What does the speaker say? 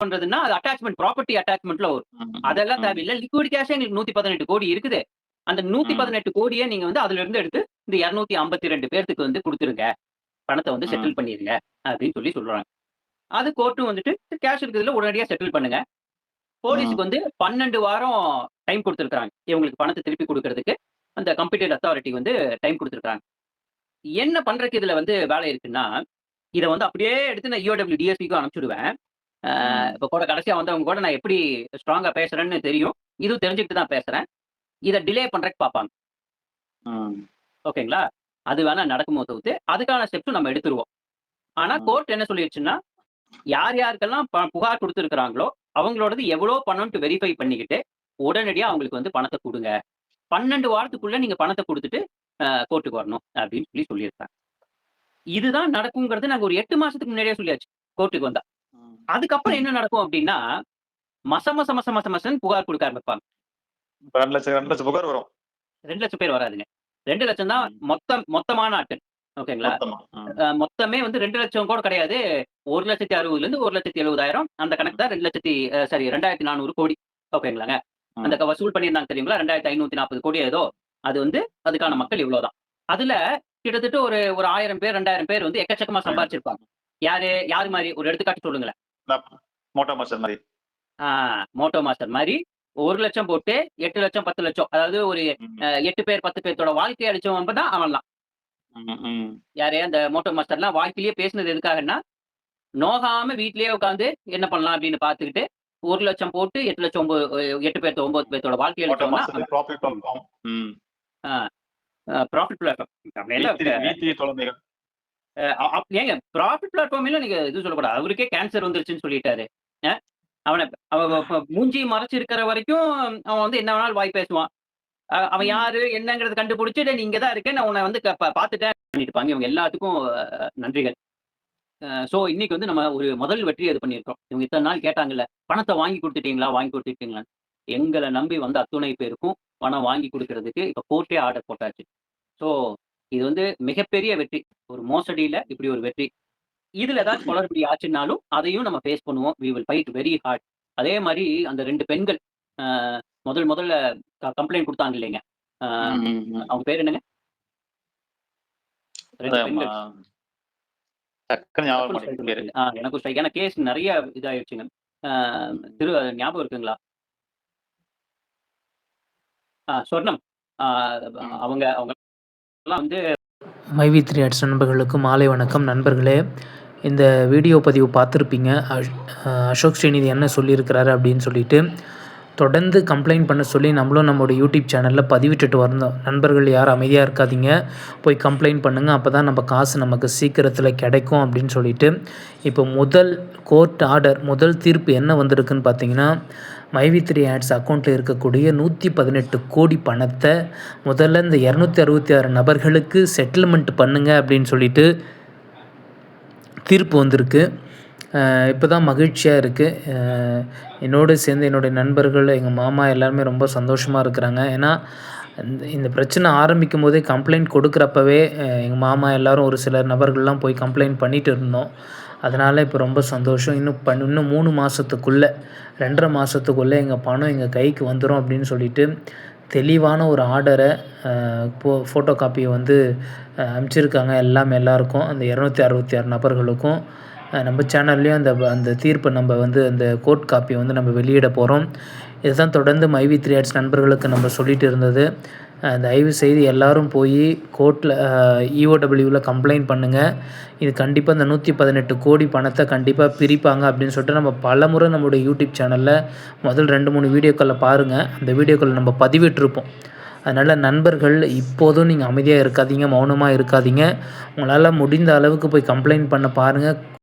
பண்றதுன்னா, அது attachment property அட்டாச்மென்ட்ல வரும். ம், அதெல்லாம் ம். தேவையில்ல. லிக்விட் கேஷே எங்களுக்கு 118 கோடி இருக்குது. அந்த ம். 118 கோடிய நீங்க வந்து அதிலிருந்து எடுத்து இந்த 252 பேத்துக்கு வந்து குடுத்துருங்க. பணத்த வந்து ம். செட்டில் பண்ணிருங்க. அப்படின்னு சொல்றாங்க. அது கோர்ட்டும் வந்துட்டு கேஷ் இருக்குதுல்ல உடனடியா செட்டில் பண்ணுங்க. ம். போலீஸ்க்கு வந்து 12 வாரம் டைம் குடுத்திருக்காங்க. இவங்களுக்கு பணத்த திருப்பி குடுக்குறதுக்கு. அந்த கம்ப்யூட்டட் அத்தாரிட்டி வந்து டைம் குடுத்திருக்காங்க. என்ன பண்றதுக்கு இதுல வந்து வேலை இருக்குன்னா, இத வந்து அப்படியே எடுத்து நான் ஈஓடபிள்யூ டிஎஸ்பிக்கும் அனுப்பிச்சுடுவேன். ம். இப்ப கூட கடைசியா வந்தவங்க கூட நான் எப்படி ஸ்ட்ராங்கா பேசுறேன்னு தெரியும். இதுவும் தெரிஞ்சுக்கிட்டு தான் பேசுறேன். இத டிலே பண்றதுக்கு பாப்பாங்க. ம். ஓகேங்களா? அது வேணா நடக்குமோ தவிர்த்து, அதுக்கான ஸ்டெப்ஸும் நம்ம எடுத்துருவோம். ஆனா ம். கோர்ட் என்ன சொல்லிருச்சுன்னா, யார் யாருக்கெல்லாம் புகார் குடுத்திருக்கிறாங்களோ, அவங்களோடது எவ்வளோ பணம்ன்ட்டு வெரிஃபை பண்ணிக்கிட்டு, உடனடியா அவங்களுக்கு வந்து பணத்த குடுங்க. 12 வாரத்துக்குள்ள நீங்க பணத்த குடுத்துட்டு, கோர்ட்க்கு வரணும் அப்படின்னு சொல்லியிருக்காங்க. இதுதான் நடக்கும்ங்கிறது நாங்க ஒரு 8 மாசத்துக்கு முன்னாடியே சொல்லியாச்சு. கோர்ட்க்கு வந்தா. ம். அதுக்கப்புறம் என்ன நடக்கும் அப்படின்னா, மச மச மச மச மசன்னு புகார் குடுக்க ஆரம்பிப்பாங்க. இப்ப 2,00,000 2,00,000 புகார் வரும். 2,00,000 பேர் வராதுங்க. 2,00,000 தான் ம். மொத்தமான ஆட்கள். ஓகேங்களா? மொத்தமா. ம். மொத்தமே வந்து 2,00,000 கூட கிடையாது. 1,60,000லேருந்து 1,70,000 அந்த கணக்கு ம். தான் 2 லட்சத்தி சாரி 2,400 கோடி. ஓகேங்களாங்க. அந்த ம். வசூல் பண்ணியிருந்தாங்க தெரியுங்களா? 2,540 கோடி ஏதோ. அது வந்து அதுக்கான ம். மக்கள் இவ்வளோ தான். அதுல கிட்டத்தட்ட ஒரு ஒரு 1000 பேர், 2000 பேர் வந்து எக்கச்சக்கமா பயணம். சம்பாரிச்சிருப்பாங்க. யாரு மாரி? ஒரு எடுத்துக்காட்டு சொல்லுங்களேன். மோட்டார் மாஸ்டர் மாரி. ஆ மோட்டோ மாஸ்டர் மாரி 1,00,000 போட்டு 8,00,000, 10,00,000 அதாவது ஒரு ம். 8 பேர், 10 பேத்தோட வாழ்க்கைய அழிச்சவன் தான் அவன்லாம். ம். ம். யாரு? அந்த மோட்டோ மாஸ்டர்லாம் வாழ்க்கையிலேயே பேசினது எதுக்காகன்னா, நோகாம வீட்லயே உட்கார்ந்து என்ன பண்ணலாம் அப்படின்னு பார்த்துக்கிட்டு, 1,00,000 போட்டு 8,00,000 8 பேத்தோ 9 பேத்தோட வாழ்க்கை மோட்டார் அழிச்சவன் தான் மாஸ்டர் அவன். ப்ராஃபிட் ம். பார்ப்போம். ம். ஆ ப்ராஃபிட் பிளாட்ஃபார்ம். அப்படியெல்லாம் V3 குழந்தைகள். அ அப் ஏங்க ப்ராஃபிட் பிளாட்ஃபார்ம்ல நீங்க இது சொல்லக்கூடாது. அவருக்கே கேன்சர் வந்துருச்சுன்னு சொல்லிட்டாரு. அ அவன அவ மூஞ்சி மறைச்சு இருக்கிற வரைக்கும் அவன் வந்து என்ன வேணாலும் வாய் பேசுவான். அவன் ம். யாரு என்னங்கிறத கண்டுபிடிச்சு, "டேய் நீ இங்க தான் இருக்க. நான் உன்ன வந்து பார்த்துட்டேன்" பண்ணிட்டு இருப்பாங்க. இவங்க எல்லாத்துக்கும் நன்றிகள். சோ இன்னைக்கு வந்து நம்ம ஒரு முதல் வெற்றி அது பண்ணியிருக்கோம். இவங்க இத்தன நாள் கேட்டாங்கல்ல, "பணத்த வாங்கி குடுத்துட்டீங்களா? வாங்கி குடுத்துட்டீங்களான்னு?" எங்கள நம்பி வந்த அத்துணை பேருக்கும் பணம் வாங்கி குடுக்குறதுக்கு இப்ப கோர்ட்டே ஆர்டர் போட்டாச்சு. சோ இது வந்து மிகப்பெரிய வெற்றி. ஒரு மோசடியில இப்படி ஒரு வெற்றி. இதுல ஏதாச்சும் குளறுபடி ஆச்சுன்னாலும், அதையும் நம்ம ஃபேஸ் பண்ணுவோம். We will fight very hard. அதே மாரி அந்த 2 பெண்கள் அ முதல்ல கம்ப்ளைண்ட் குடுத்தாங்க இல்லைங்க. அ ம். ம். ம். அவங்க பேர் என்னங்க? 2 அதான் பெண்கள். டக்குன்னு ஞாபகம் வர டக்குனு ஸ்ட்ரைக் மாட்டேங்குது பேரு. மாட்டேங்குது. எனக்கும் ஸ்ட்ரைக். ஏன்னா கேஸ் நெறைய இதாயிருச்சுங்க. அ ம். ஞாபகம் இருக்குங்களா? சொர்ணம். அ ம். அவங்கலாம் வந்து மைவி த்ரீ ஆர்ட்ஸ் நண்பர்களுக்கு மாலை வணக்கம் நண்பர்களே. இந்த வீடியோ பதிவு பார்த்துருப்பீங்க. அசோக் ஸ்ரீநிதி என்ன சொல்லியிருக்கிறாரு அப்படின்னு சொல்லிட்டு தொடர்ந்து கம்ப்ளைண்ட் பண்ண சொல்லி நம்மளும் நம்மளோட யூடியூப் சேனலில் பதிவிட்டுட்டு வந்தோம். நண்பர்கள் யாரும் அமைதியாக இருக்காதீங்க, போய் கம்ப்ளைண்ட் பண்ணுங்கள், அப்போ தான் நம்ம காசு நமக்கு சீக்கிரத்தில் கிடைக்கும் அப்படின்னு சொல்லிட்டு. இப்போ முதல் கோர்ட் ஆர்டர், முதல் தீர்ப்பு என்ன வந்திருக்குன்னு பார்த்தீங்கன்னா, மைவி த்ரீ ஆட்ஸ் அக்கௌண்ட்டில் இருக்கக்கூடிய 118 கோடி பணத்தை முதல்ல இந்த 266 நபர்களுக்கு செட்டில்மெண்ட் பண்ணுங்க அப்படின்னு சொல்லிட்டு தீர்ப்பு வந்திருக்கு. இப்போ தான் மகிழ்ச்சியாக இருக்குது. என்னோடு சேர்ந்து என்னுடைய நண்பர்கள், எங்கள் மாமா எல்லாருமே ரொம்ப சந்தோஷமாக இருக்கிறாங்க. ஏன்னா இந்த பிரச்சனை ஆரம்பிக்கும் போதே கம்ப்ளைண்ட் கொடுக்குறப்பவே எங்கள் மாமா எல்லோரும் ஒரு சில நபர்கள்லாம் போய் கம்ப்ளைண்ட் பண்ணிட்டு இருந்தோம். அதனால் இப்போ ரொம்ப சந்தோஷம். இன்னும் 3 மாதத்துக்குள்ளே 2.5 மாதத்துக்குள்ளே எங்கள் பணம் எங்கள் கைக்கு வந்துடும் அப்படின்னு சொல்லிட்டு தெளிவான ஒரு ஆர்டரை ஃபோட்டோ காப்பியை வந்து அனுப்பிச்சிருக்காங்க எல்லாருக்கும், அந்த 266 நபர்களுக்கும். நம்ம சேனல்லையும் அந்த அந்த தீர்ப்பை நம்ம வந்து அந்த கோர்ட் காப்பியை வந்து நம்ம வெளியிட போகிறோம். இதுதான் தொடர்ந்து மைவி த்ரீ ஆர்ட்ஸ் நண்பர்களுக்கு நம்ம சொல்லிட்டு இருந்தது. தயவு செய்து எல்லோரும் போய் கோர்ட்டில் இஓடபிள்யூவில் கம்ப்ளைண்ட் பண்ணுங்கள். இது கண்டிப்பாக இந்த 118 கோடி பணத்தை கண்டிப்பாக பிரிப்பாங்க அப்படின்னு சொல்லிட்டு நம்ம பலமுறை நம்மளுடைய யூடியூப் சேனலில் முதல் 2-3 வீடியோக்களில் பாருங்கள். அந்த வீடியோக்களை நம்ம பதிவிட்டிருப்போம். அதனால் நண்பர்கள் இப்போதும் நீங்கள் அமைதியாக இருக்காதீங்க, மௌனமாக இருக்காதீங்க. உங்களால் முடிந்த அளவுக்கு போய் கம்ப்ளைண்ட் பண்ண பாருங்கள்.